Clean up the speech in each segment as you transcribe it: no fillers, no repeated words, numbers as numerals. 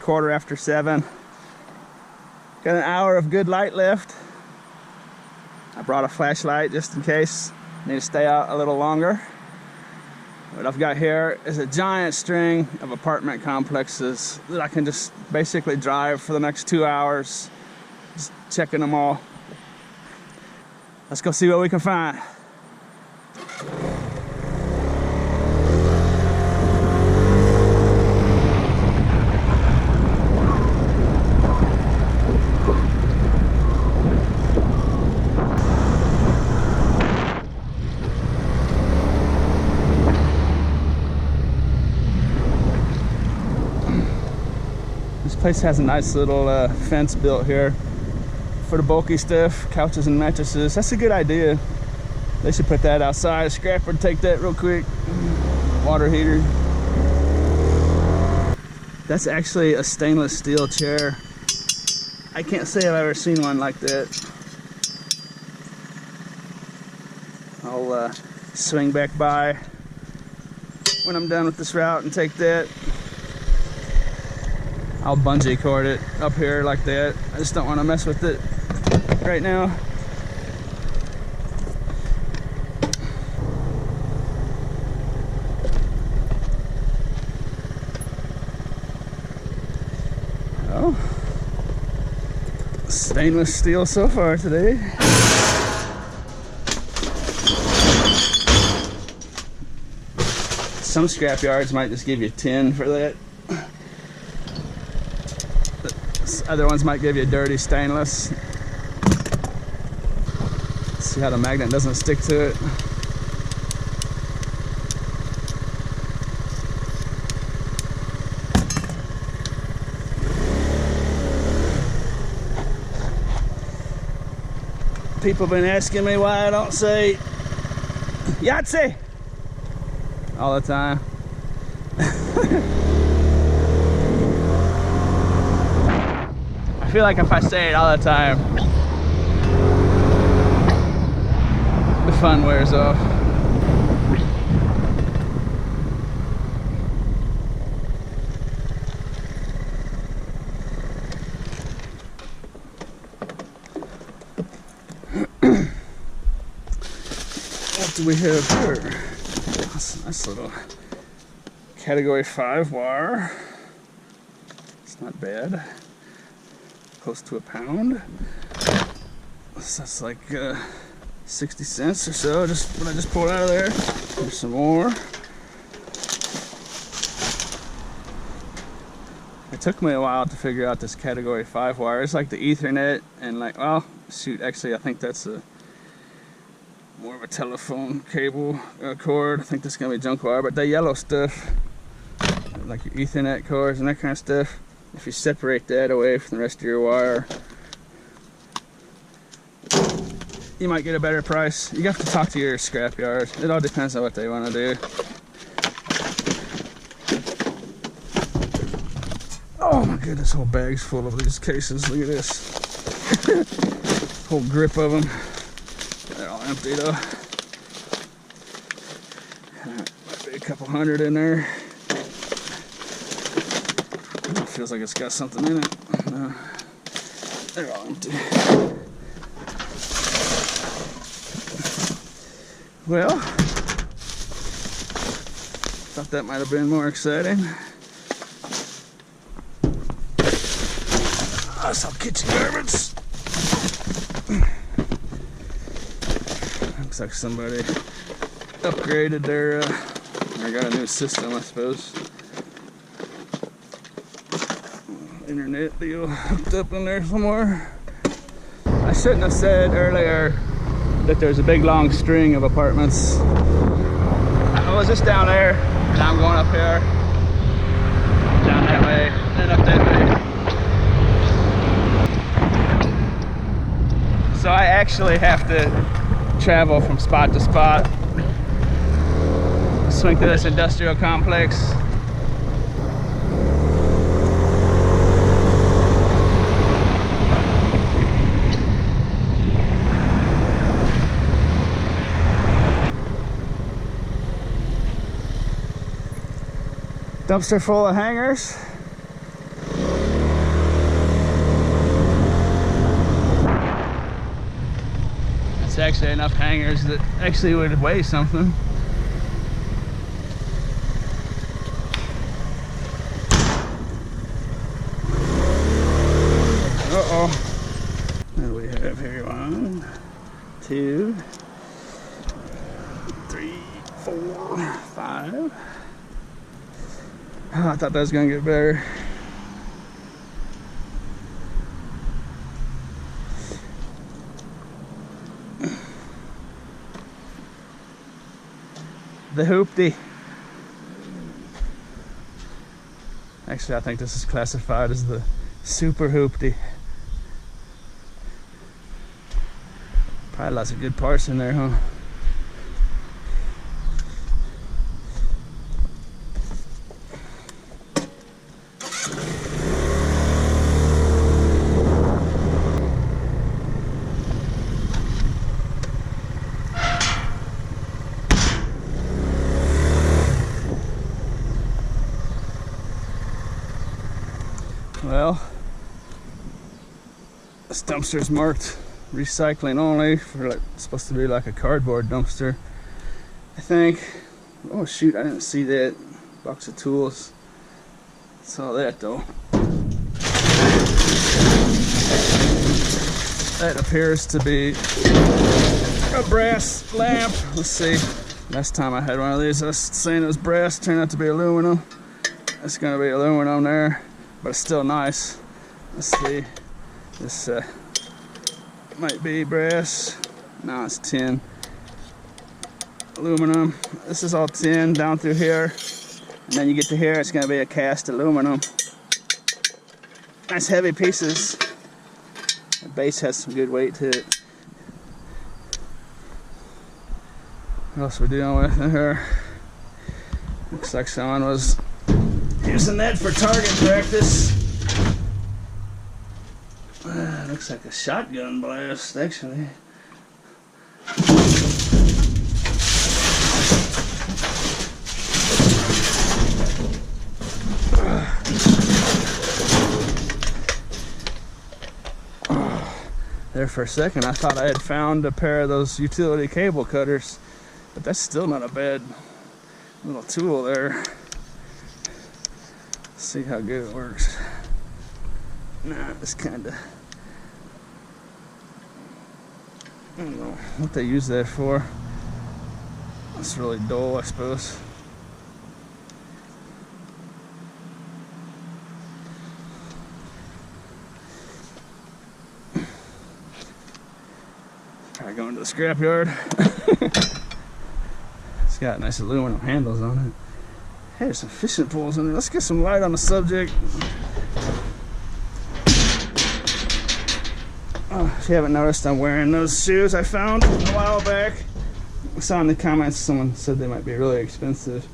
7:15. Got an hour of good light left. I brought a flashlight just in case. Need to stay out a little longer. What I've got here is a giant string of apartment complexes that I can just basically drive for the next 2 hours, just checking them all. Let's go see what we can find. This place has a nice little fence built here for the bulky stuff, couches and mattresses. That's a good idea. They should put that outside. A scrapper would take that real quick. Water heater. That's actually a stainless steel chair. I can't say I've ever seen one like that. I'll swing back by when I'm done with this route and take that. I'll bungee cord it up here like that. I just don't want to mess with it right now. Oh, stainless steel so far today. Some scrap yards might just give you 10 for that. Other ones might give you dirty stainless. See how the magnet doesn't stick to it. People have been asking me why I don't say Yahtzee all the time. I feel like if I say it all the time, the fun wears off. What do we have here? That's a nice little category 5 wire. It's not bad. Close to £1. So that's like 60 cents or so, just what I just pulled out of there. There's some more. It took me a while to figure out this category 5 wire. It's like the Ethernet and like, well, shoot, actually I think that's more of a telephone cable cord. I think this is gonna be junk wire, but the yellow stuff, like your Ethernet cords and that kind of stuff, if you separate that away from the rest of your wire, you might get a better price. You have to talk to your scrap yard. It all depends on what they want to do. Oh my goodness, whole bag's full of these cases. Look at this. Whole grip of them. They're all empty though. Might be a couple hundred in there. Feels like it's got something in it. No, they're all empty. Well, thought that might have been more exciting. Some kitchen garbage. Looks like somebody upgraded their, or got a new system, I suppose. Internet deal hooked up in there somewhere. I shouldn't have said earlier that there's a big long string of apartments. I was just down there, and I'm going up here, down that way, and up that way. So I actually have to travel from spot to spot, swing through this industrial complex. Dumpster full of hangers. actually enough hangers that actually would weigh something. Uh-oh. What do we have here? 1, 2, 3, 4, 5. Oh, I thought that was gonna get better. The hoopty. Actually, I think this is classified as the super hoopty. Probably lots of good parts in there, huh? Well, this dumpster's marked recycling only for like, it's supposed to be like a cardboard dumpster, I think. Oh shoot, I didn't see that box of tools. Saw that though. That appears to be a brass lamp. Let's see. Last time I had one of these, I was saying it was brass, turned out to be aluminum. It's gonna be aluminum there, but it's still nice. Let's see. This might be brass. No, it's tin. Aluminum. This is all tin down through here. And then you get to here, it's gonna be a cast aluminum. Nice heavy pieces. The base has some good weight to it. What else are we dealing with in here? Looks like someone was using that for target practice. Looks like a shotgun blast, actually. There for a second, I thought I had found a pair of those utility cable cutters, but that's still not a bad little tool there. Let's see how good it works. Nah, it's kinda, I don't know what they use that for. It's really dull, I suppose. Probably going to the scrapyard. It's got nice aluminum handles on it. Hey, there's some fishing poles in there. Let's get some light on the subject. Oh, if you haven't noticed, I'm wearing those shoes I found a while back. I saw in the comments someone said they might be really expensive.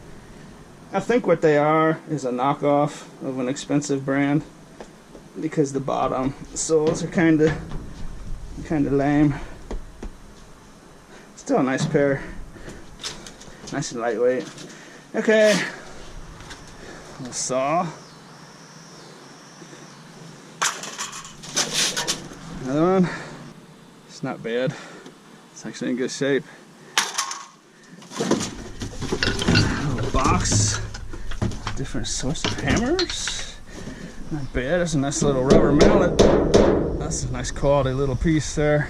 I think what they are is a knockoff of an expensive brand, because the bottom soles are kind of lame. Still a nice pair. Nice and lightweight. Okay. A saw. Another one. It's not bad. It's actually in good shape. Little box. Different sorts of hammers. Not bad. That's a nice little rubber mallet. That's a nice quality little piece there.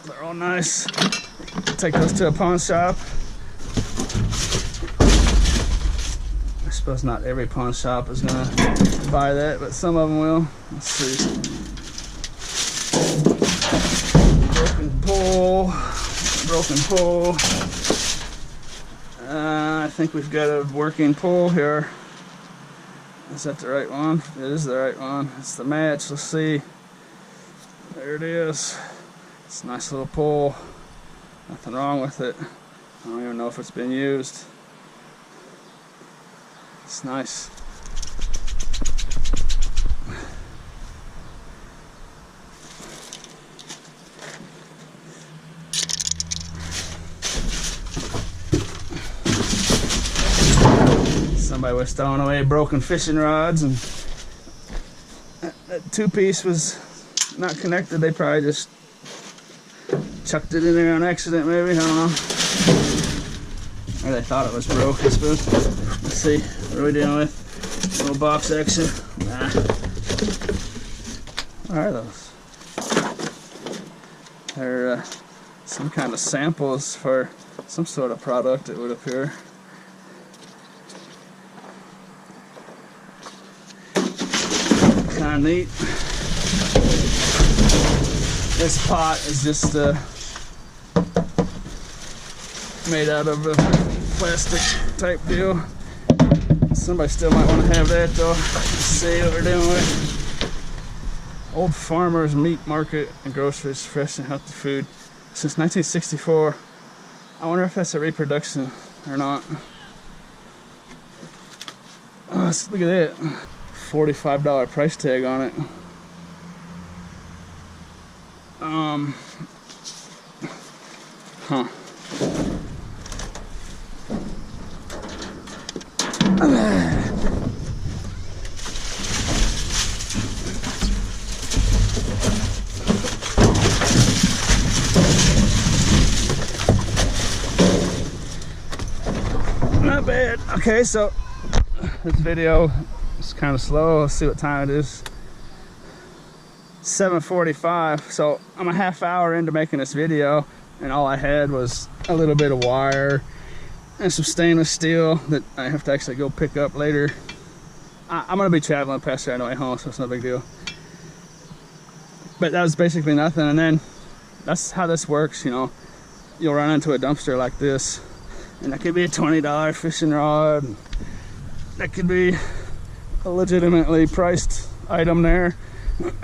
They're all nice. Take those to a pawn shop. I suppose not every pawn shop is gonna buy that, but some of them will. Let's see. Broken pole. I think we've got a working pole here. Is that the right one? It is the right one. It's the match. Let's see. There it is. It's a nice little pole. Nothing wrong with it. I don't even know if it's been used. It's nice. Somebody was throwing away broken fishing rods, and that two-piece was not connected. They probably just chucked it in there on accident, maybe. I don't know. Or they thought it was broke, I suppose. Let's see. What are we dealing with? Little box action. Nah. What are those? They're some kind of samples for some sort of product, it would appear. Kind of neat. This pot is just made out of a plastic type deal. Somebody still might want to have that though. Let's see what we're doing with. Old Farmers Meat Market and Groceries, fresh and healthy food since 1964. I wonder if that's a reproduction or not. Oh, look at that. $45 price tag on it. Huh. Not bad. Okay, so this video is kind of slow. Let's see what time it is. 7:45. So I'm a half hour into making this video, and all I had was a little bit of wire and some stainless steel that I have to actually go pick up later. I'm gonna be traveling past there on the way home, so it's no big deal. But that was basically nothing. And then that's how this works, you know. You'll run into a dumpster like this, and that could be a $20 fishing rod. That could be a legitimately priced item there.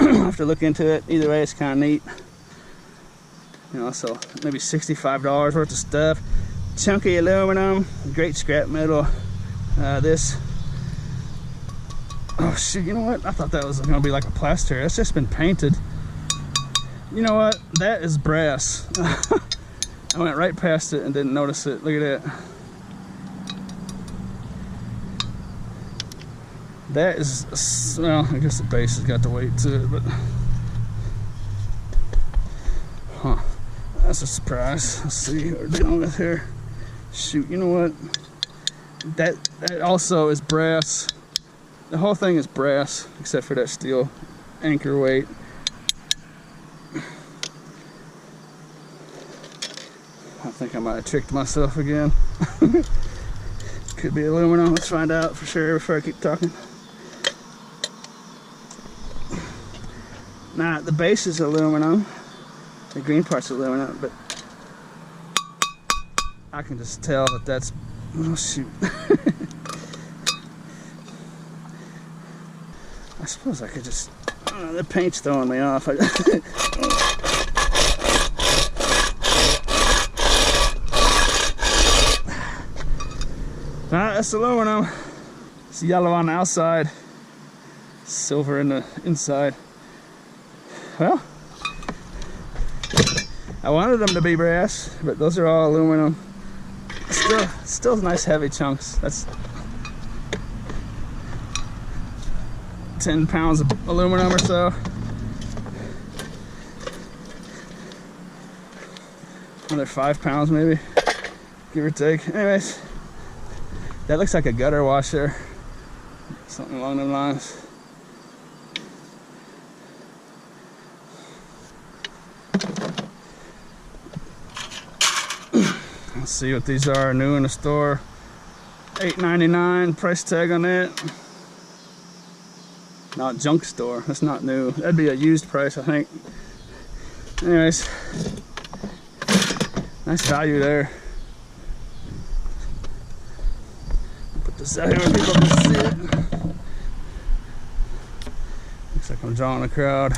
I'll have to look into it. Either way, it's kind of neat. You know, so maybe $65 worth of stuff. Chunky aluminum, great scrap metal. This. Oh shoot! You know what? I thought that was gonna be like a plaster. It's just been painted. You know what? That is brass. I went right past it and didn't notice it. Look at that. That is, well, I guess the base has got the weight to it, but huh, that's a surprise. Let's see what we're dealing with here. Shoot, you know what? That also is brass. The whole thing is brass except for that steel anchor weight. I think I might have tricked myself again. Could be aluminum. Let's find out for sure before I keep talking. Now, the base is aluminum. The green part's aluminum, but I can just tell that that's, oh shoot. I suppose I could just, oh, the paint's throwing me off. Alright, that's aluminum. It's yellow on the outside, silver in the inside. Well, I wanted them to be brass, but those are all aluminum. Still nice heavy chunks. That's 10 pounds of aluminum or so. Another 5 pounds maybe, give or take. Anyways, that looks like a gutter washer, something along those lines. Let's see what these are, new in the store. $8.99 price tag on that. Not junk store, that's not new. That'd be a used price, I think. Anyways, nice value there. Put this out here where people can see it. Looks like I'm drawing a crowd.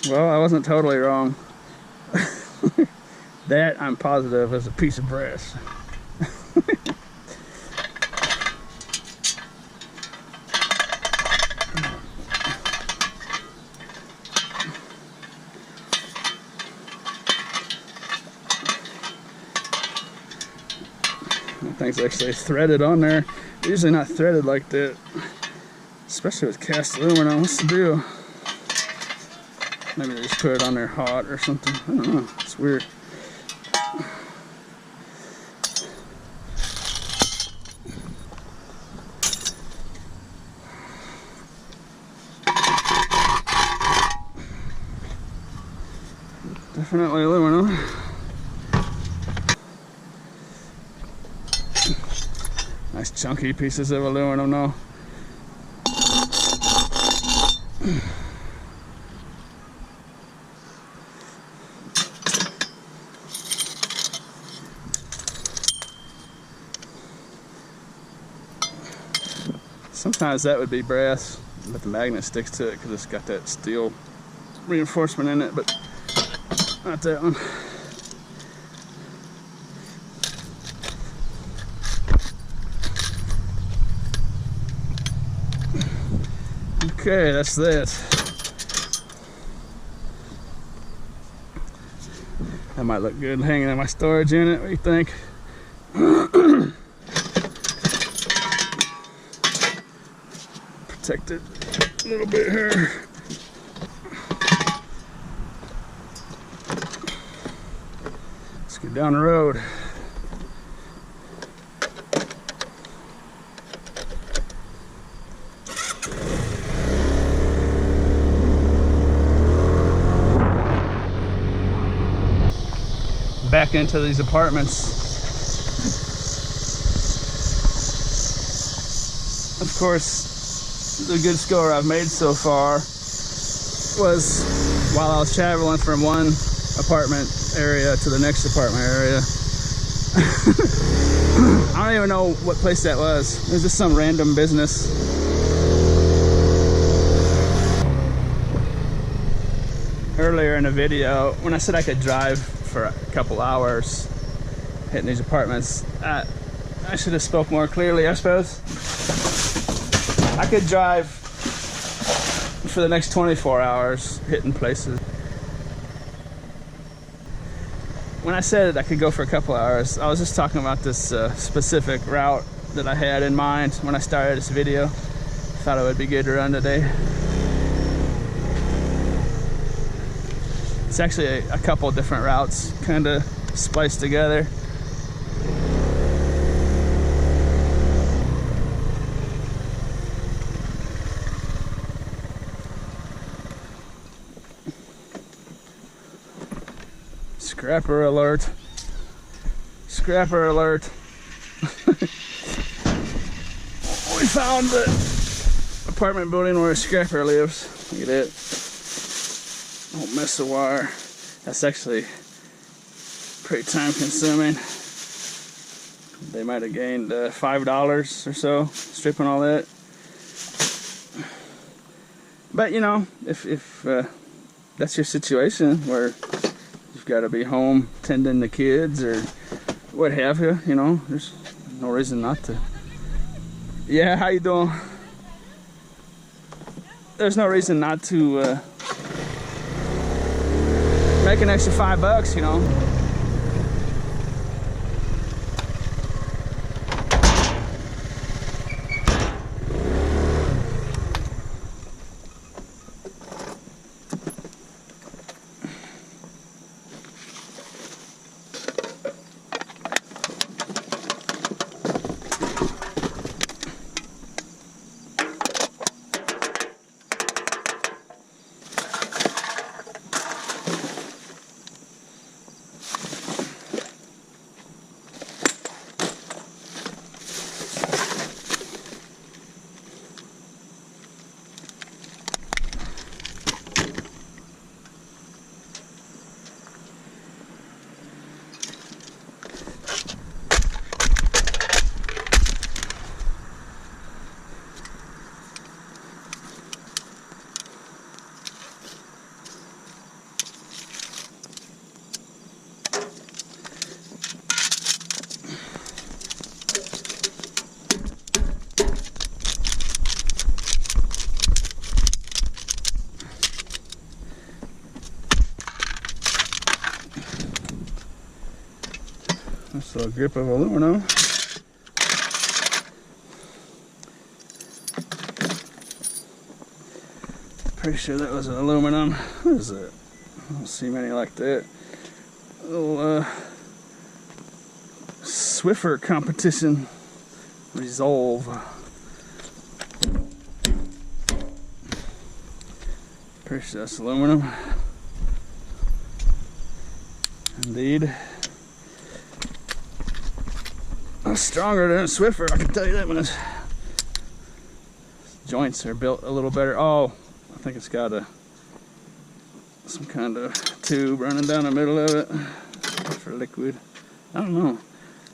Well, I wasn't totally wrong. That, I'm positive, is a piece of brass. That thing's actually threaded on there. Usually not threaded like that, especially with cast aluminum. What's the deal? Maybe they just put it on there hot or something. I don't know. It's weird. Definitely aluminum. Nice chunky pieces of aluminum though. Sometimes that would be brass, but the magnet sticks to it because it's got that steel reinforcement in it, but not that one. Okay, that's that. That might look good hanging in my storage unit. What do you think? Protect it a little bit here. Let's get down the road. Back into these apartments. Of course, the good score I've made so far was while I was traveling from one apartment area to the next apartment area. I don't even know what place that was. It was just some random business. Earlier in the video, when I said I could drive for a couple hours hitting these apartments, I should have spoke more clearly, I suppose. I could drive for the next 24 hours hitting places. When I said I could go for a couple hours, I was just talking about this specific route that I had in mind when I started this video. Thought it would be good to run today. It's actually a couple different routes kind of spliced together. Scrapper alert. Scrapper alert. We found the apartment building where a scrapper lives. Look at it. Don't miss the wire. That's actually pretty time consuming. They might have gained $5 or so stripping all that. But you know, if that's your situation where you've got to be home tending the kids or what have you, you know, there's no reason not to. Yeah, how you doing? There's no reason not to make an extra $5, you know. Nice little grip of aluminum. Pretty sure that was an aluminum. What is it? I don't see many like that. A little Swiffer competition resolve. Pretty sure that's aluminum. Indeed. It's stronger than a Swiffer, I can tell you that much. Joints are built a little better. Oh, I think it's got some kind of tube running down the middle of it for liquid. I don't know.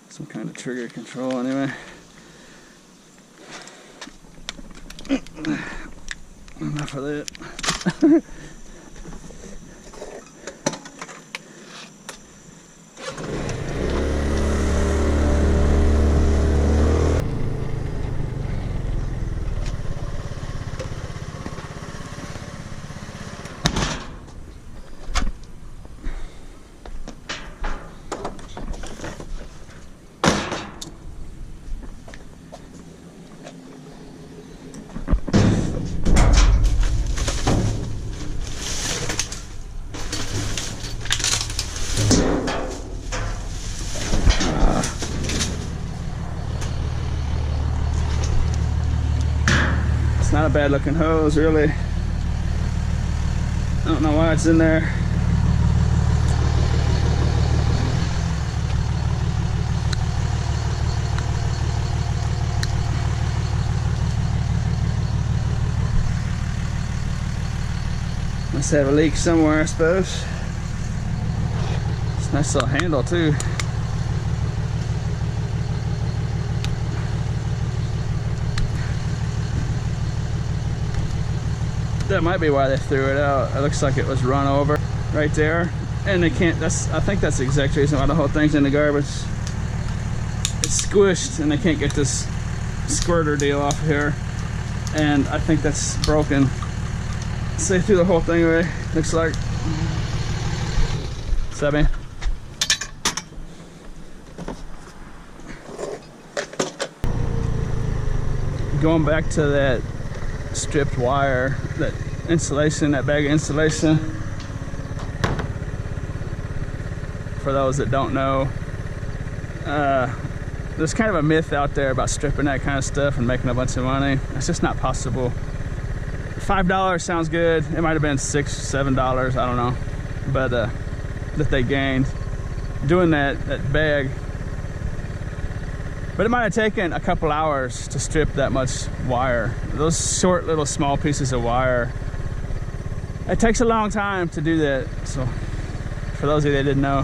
Some kind of trigger control anyway. Enough of that. Not a bad looking hose, really. I don't know why it's in there. Must have a leak somewhere, I suppose. It's a nice little handle too. That might be why they threw it out. It looks like it was run over right there, and they can't. I think that's the exact reason why the whole thing's in the garbage. It's squished, and they can't get this squirter deal off here, and I think that's broken. So they threw the whole thing away. Looks like. What's that mean? Going back to that stripped wire, that insulation, that bag of insulation. For those that don't know, there's kind of a myth out there about stripping that kind of stuff and making a bunch of money. It's just not possible. $5 sounds good. It might have been $6, $7, I don't know, but that they gained doing that bag. But it might have taken a couple hours to strip that much wire. Those short little small pieces of wire, it takes a long time to do that. So for those of you that didn't know.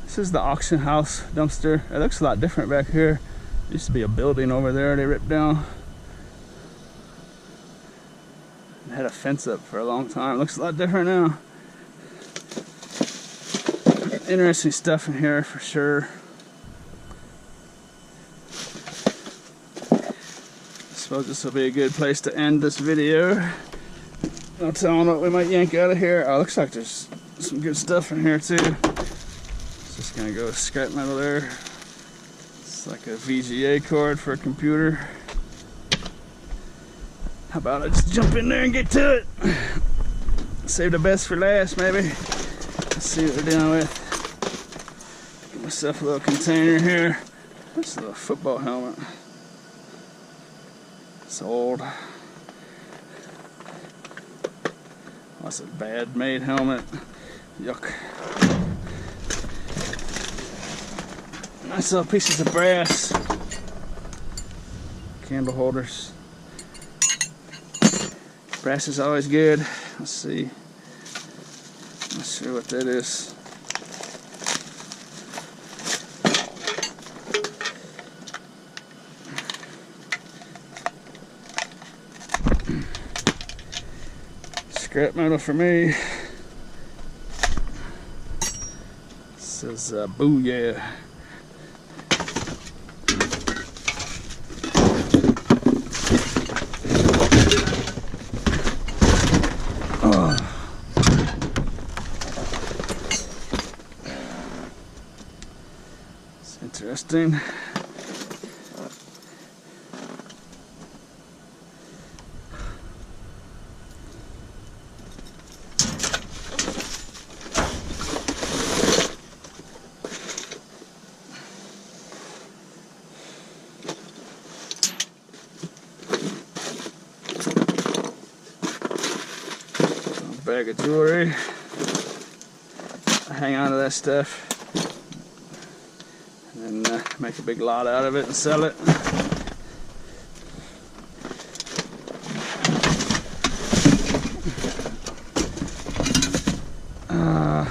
This is the auction house dumpster. It looks a lot different back here. Used to be a building over there they ripped down. It had a fence up for a long time. Looks a lot different now. Interesting stuff in here for sure. I suppose this will be a good place to end this video. No telling what we might yank out of here. Oh, looks like there's some good stuff in here too. It's just gonna go with scrap metal there. It's like a VGA cord for a computer. How about I just jump in there and get to it? Save the best for last, maybe. Let's see what we're dealing with. Get myself a little container here. That's a little football helmet. It's old. That's a bad made helmet. Yuck. Nice little pieces of brass. Candle holders. Brass is always good. Let's see. Not sure what that is. Scrap metal for me. It says booyah. Interesting. Bag of jewelry. I hang on to that stuff and then make a big lot out of it and sell it. I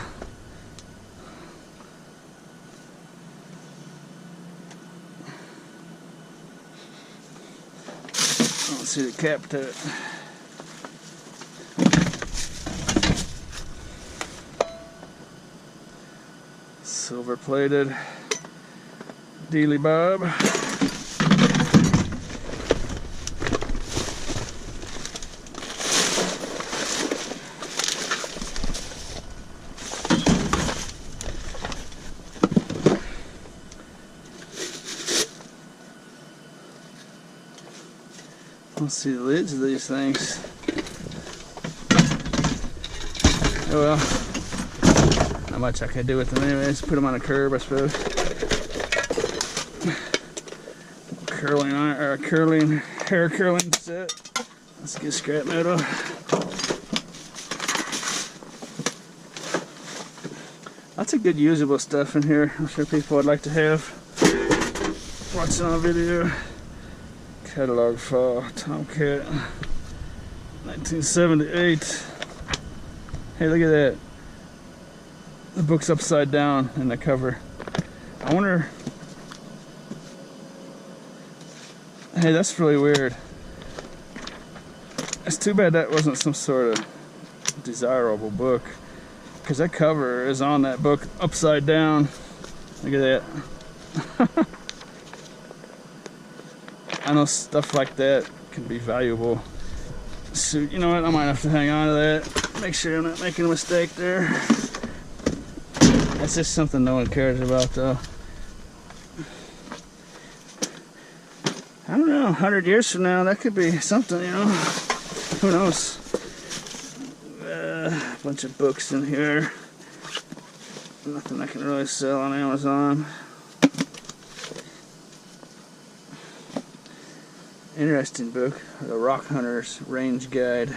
don't see the cap to it. Silver plated Dealy Bob. Let's see the lids of these things. Oh well. Not much I can do with them anyways. Put them on a curb, I suppose. Curling iron, or a hair curling set. Let's get scrap metal. Lots of good usable stuff in here. I'm sure people would like to have. Watching on video. Catalog file, Tomcat, 1978. Hey, look at that. The book's upside down in the cover. I wonder. Hey, that's really weird. It's too bad that wasn't some sort of desirable book, because that cover is on that book upside down. Look at that. I know stuff like that can be valuable. So, you know what? I might have to hang on to that. Make sure I'm not making a mistake there. That's just something no one cares about, though. I don't know, 100 years from now, that could be something, you know. Who knows? A bunch of books in here. Nothing I can really sell on Amazon. Interesting book, The Rock Hunter's Range Guide.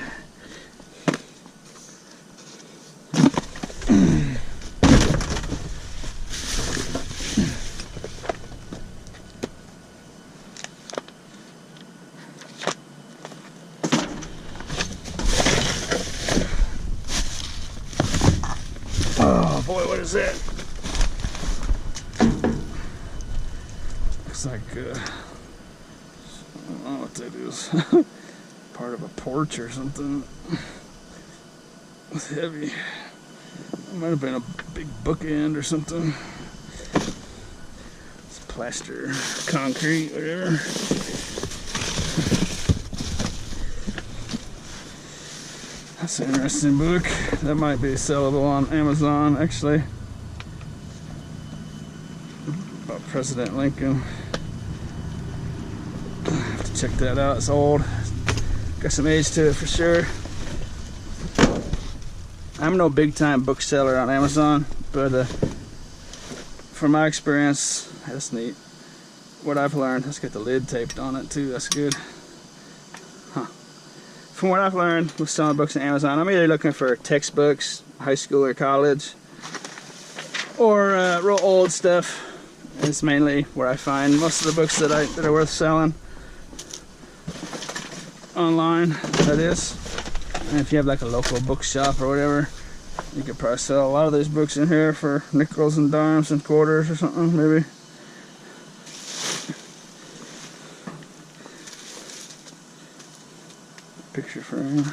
Oh boy, what is that? Looks like I don't know what that is. Part of a porch or something. It's heavy. It might have been a big bookend or something. It's plaster, concrete, whatever. That's an interesting book. That might be sellable on Amazon, actually. About President Lincoln. Check that out, it's old. Got some age to it for sure. I'm no big time bookseller on Amazon, but from my experience, that's neat. What I've learned, let's get the lid taped on it too, that's good. Huh. From what I've learned with selling books on Amazon, I'm either looking for textbooks, high school or college, or real old stuff. It's mainly where I find most of the books that are worth selling. Online, that is. And if you have like a local bookshop or whatever, you could probably sell a lot of these books in here for nickels and dimes and quarters or something, maybe. Picture frame.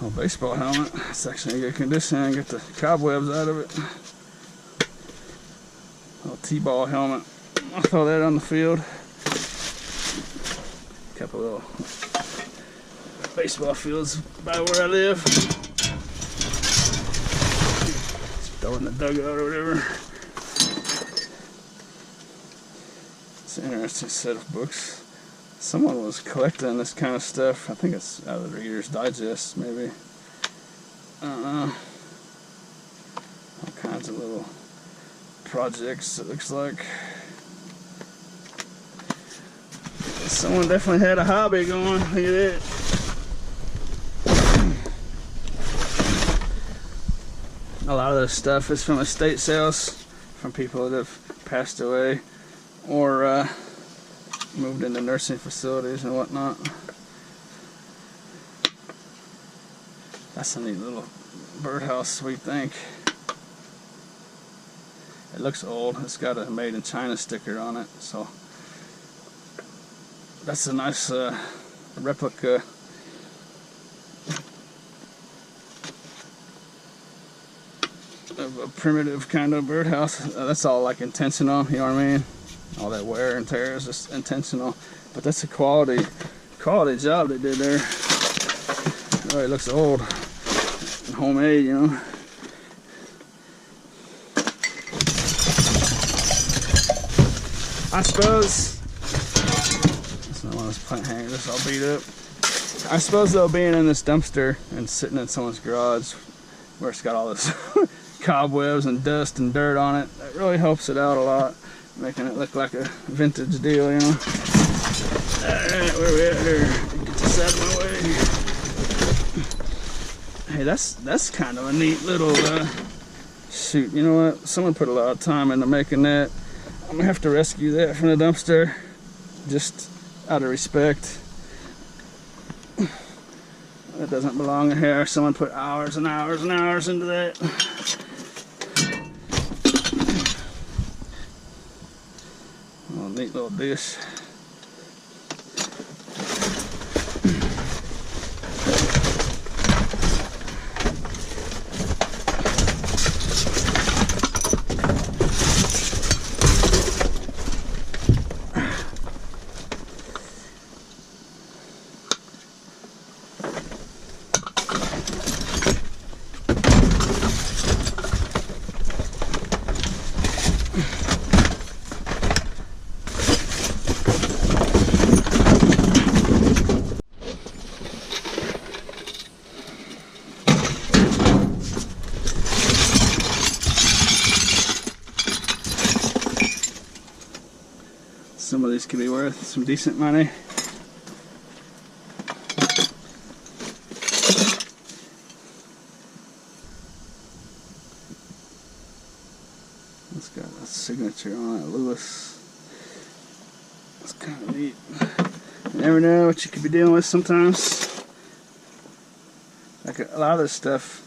Oh, baseball helmet. It's actually in good condition. Get the cobwebs out of it. Little T-ball helmet. I'll throw that on the field. A couple little baseball fields by where I live. Just throw in the dugout or whatever. It's an interesting set of books. Someone was collecting this kind of stuff. I think it's out of the Reader's Digest, maybe. I don't know. All kinds of little projects, it looks like. Someone definitely had a hobby going. Look at that. A lot of this stuff is from estate sales, from people that have passed away or moved into nursing facilities and whatnot. That's a neat little birdhouse, we think. It looks old. It's got a made in China sticker on it, so that's a nice replica. Of a primitive kind of birdhouse. That's all like intentional, you know what I mean? All that wear and tear is just intentional, but that's a quality job they did there. Oh, it looks old and homemade, you know. I suppose that's not one of those plant hangers all beat up. I suppose though, being in this dumpster and sitting in someone's garage where it's got all this cobwebs and dust and dirt on it, that really helps it out a lot, making it look like a vintage deal, you know. Alright, where are we at here? Get this out of my way. Hey, that's kind of a neat little shoot. You know what? Someone put a lot of time into making that. I'm gonna have to rescue that from the dumpster, just out of respect. That doesn't belong in here. Someone put hours and hours and hours into that. Oh, neat little dish. Some of these could be worth some decent money. It's got a signature on it, Lewis. That's kind of neat. You never know what you could be dealing with sometimes. Like a lot of this stuff,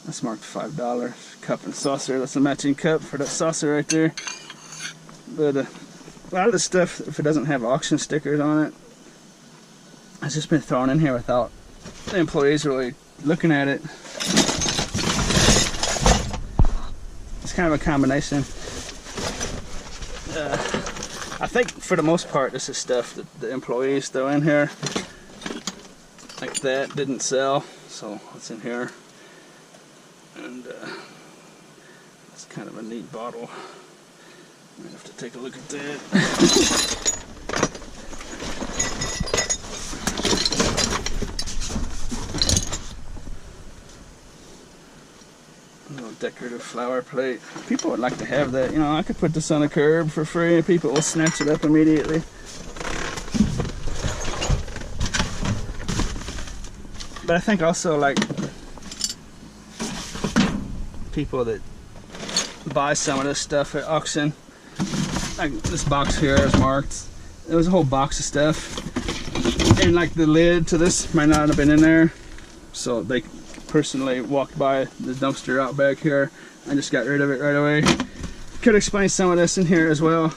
that's marked $5. Cup and saucer, that's a matching cup for that saucer right there. But a lot of the stuff, if it doesn't have auction stickers on it, it's just been thrown in here without the employees really looking at it. It's kind of a combination. I think for the most part this is stuff that the employees throw in here. Like that didn't sell, so it's in here. And it's kind of a neat bottle. I have to take a look at that. A little decorative flower plate. People would like to have that. You know, I could put this on a curb for free and people will snatch it up immediately. But I think also, like, people that buy some of this stuff at auction, like this box here is marked. There was a whole box of stuff, and like the lid to this might not have been in there, so they personally walked by the dumpster out back here and just got rid of it right away. Could explain some of this in here as well,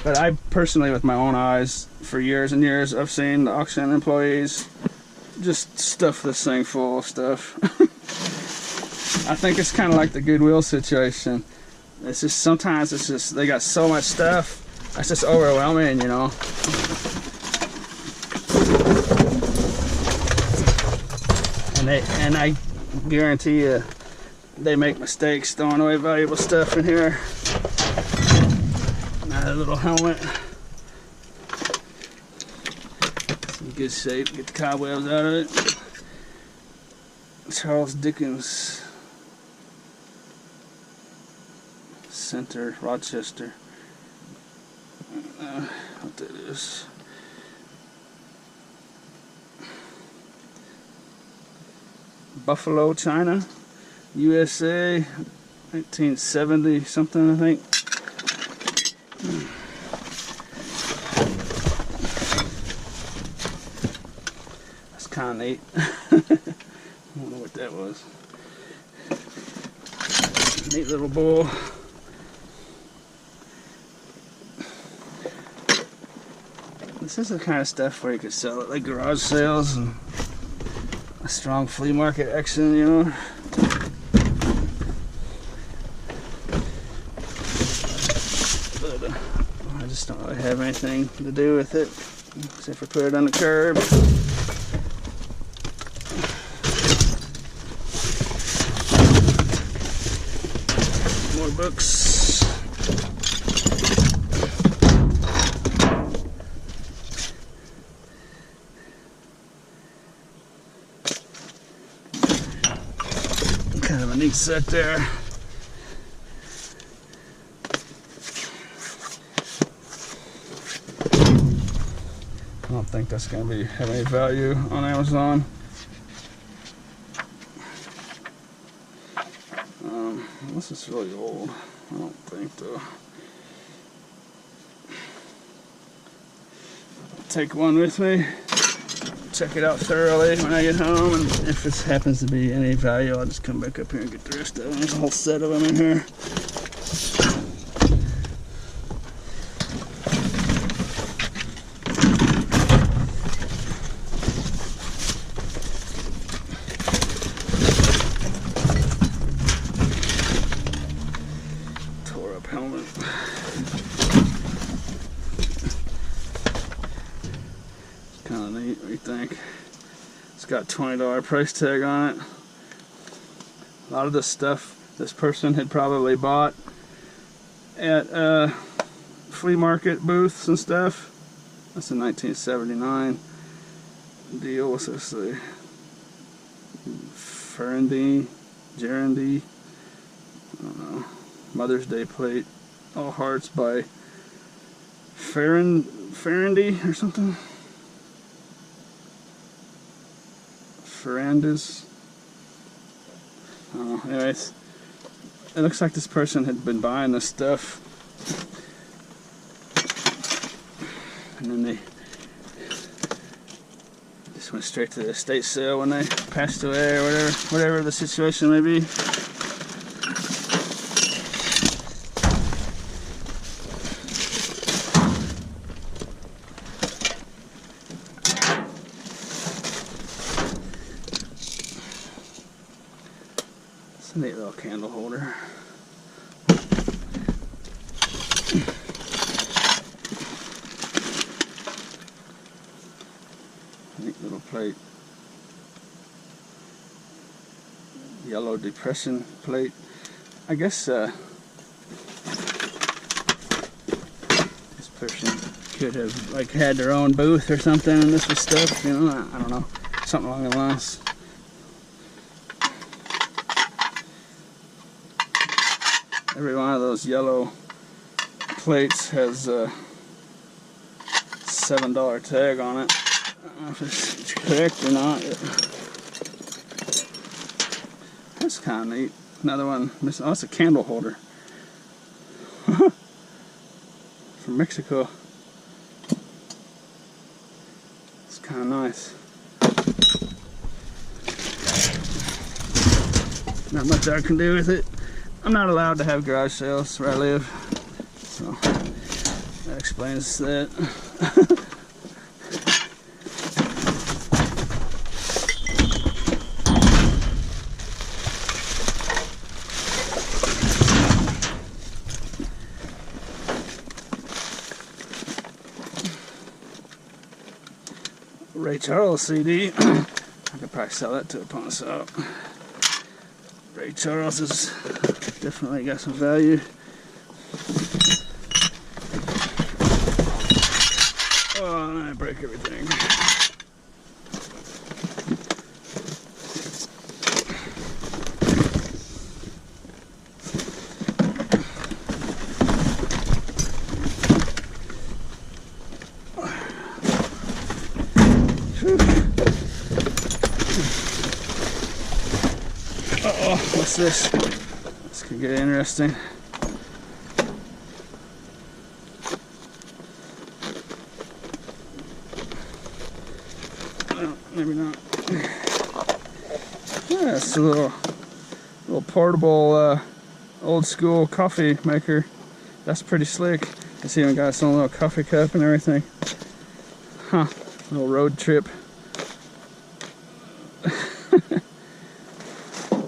but I personally, with my own eyes, for years and years, I've seen the auction employees just stuff this thing full of stuff. I think it's kind of like the Goodwill situation. It's just sometimes it's just they got so much stuff. That's just overwhelming, you know. And I guarantee you, they make mistakes throwing away valuable stuff in here. Another little helmet. It's in good shape. Get the cobwebs out of it. Charles Dickens Center, Rochester. What that is. Buffalo, China, USA, 1970 something, I think. That's kind of neat. I don't know what that was. Neat little bowl. This is the kind of stuff where you could sell it like garage sales and a strong flea market action, you know. But I just don't really have anything to do with it except for put it on the curb. More books. Kind of a neat set there. I don't think that's going to have any value on Amazon. This is really old. I don't think though. I'll take one with me. Check it out thoroughly when I get home, and if it happens to be any value, I'll just come back up here and get the rest of them. There's a whole set of them in here. Tore up helmet. Kind of neat, what do you think? It's got $20 price tag on it. A lot of this stuff this person had probably bought at flea market booths and stuff. That's a 1979 deal. What's this say? Gerundy. I don't know. Mother's Day plate. All Hearts by Ferrandy or something. Ferrandas. I don't know. Anyways, it looks like this person had been buying this stuff, and then they just went straight to the estate sale when they passed away, or whatever the situation may be. A neat little candle holder. Neat little plate. Yellow depression plate. I guess this person could have like had their own booth or something, and this was stuff, you know, I don't know, something along the lines. Every one of those yellow plates has a $7 tag on it. I don't know if it's correct or not. That's kind of neat. Another one missing. Oh, it's a candle holder. From Mexico. It's kind of nice. Not much I can do with it. I'm not allowed to have garage sales where I live, so that explains that. Ray Charles CD. I could probably sell that to a pawn shop. Ray Charles has definitely got some value. Oh, and I break everything. Uh-oh, what's this? This could get interesting. Well, maybe not. Yeah, it's a little portable, old school coffee maker. That's pretty slick. It's even got its own little coffee cup and everything. Huh, little road trip.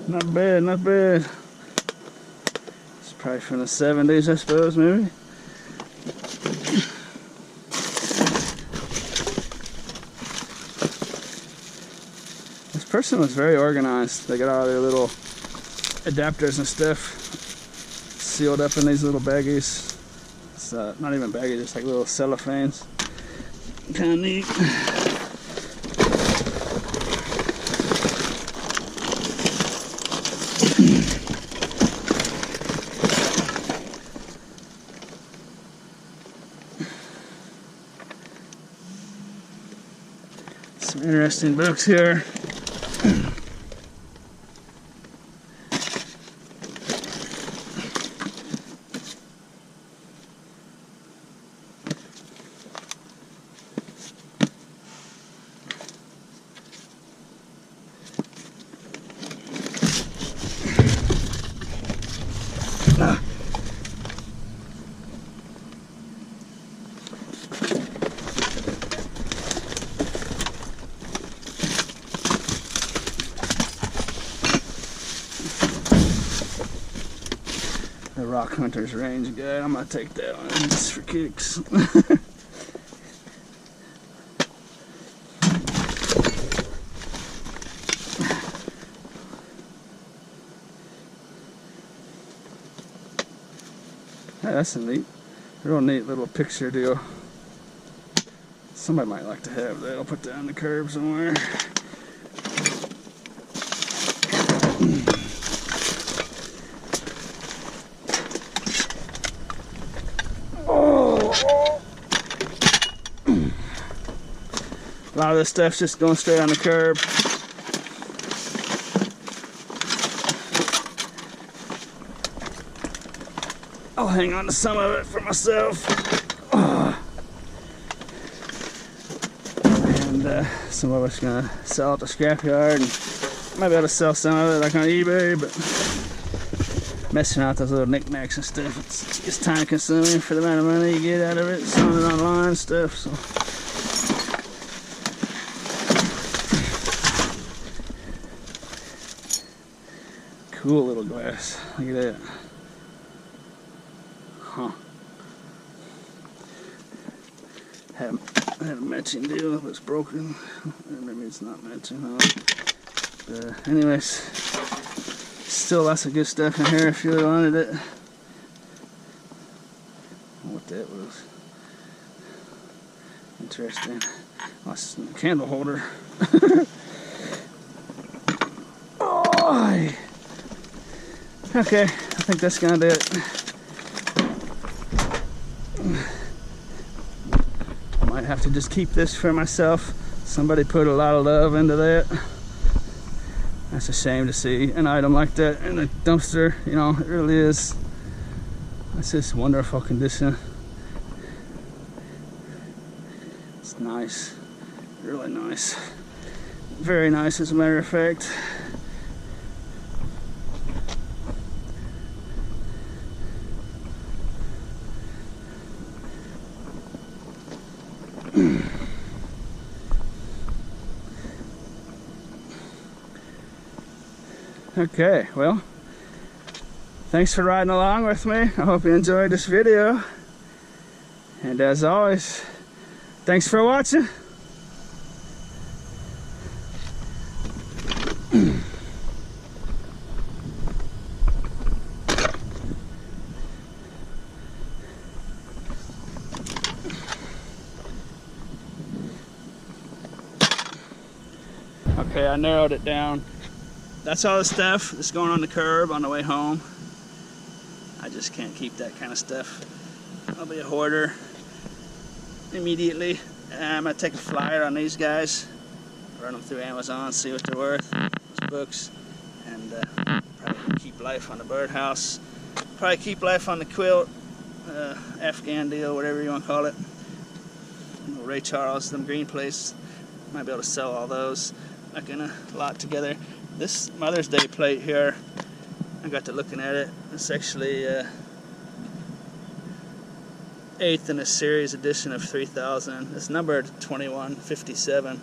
Not bad, not bad. It's probably from the 70s, I suppose, maybe. This person was very organized. They got all their little adapters and stuff sealed up in these little baggies. It's not even baggies, it's like little cellophanes. Kind of neat. Some interesting books here. The Rock Hunter's Range Guide. I'm gonna take that one just for kicks. Hey, that's a real neat little picture deal. Somebody might like to have that. I'll put that on the curb somewhere. A lot of this stuff's just going straight on the curb. I'll hang on to some of it for myself. And some of it's gonna sell at the scrapyard, and might be able to sell some of it like on eBay, but messing out those little knickknacks and stuff, it's time consuming for the amount of money you get out of it, selling it online and stuff, so. Cool little glass. Look at that. Huh. Had a matching deal, but it's broken. Maybe it's not matching, huh? But anyways, still lots of good stuff in here if you really wanted it. I don't know what that was. Interesting. Oh, it's a candle holder. Oh, okay, I think that's gonna do it. I might have to just keep this for myself. Somebody put a lot of love into that. That's a shame to see an item like that in a dumpster, you know, it really is. It's just wonderful condition. It's nice, really nice. Very nice, as a matter of fact. Okay, well, thanks for riding along with me. I hope you enjoyed this video. And as always, thanks for watching. Okay, I narrowed it down. That's all the stuff that's going on the curb on the way home. I just can't keep that kind of stuff. I'll be a hoarder immediately. I'm gonna take a flyer on these guys, run them through Amazon, see what they're worth, those books, and probably keep life on the birdhouse. Probably keep life on the quilt, Afghan deal, whatever you want to call it. Ray Charles, them green plates. Might be able to sell all those. Not gonna lot together. This Mother's Day plate here, I got to looking at it. It's actually 8th in a series edition of 3000. It's numbered 2157.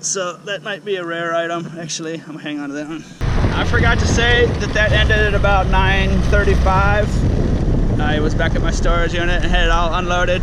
So that might be a rare item. Actually, I'm gonna hang on to that one. I forgot to say that ended at about 9:35. I was back at my storage unit and had it all unloaded.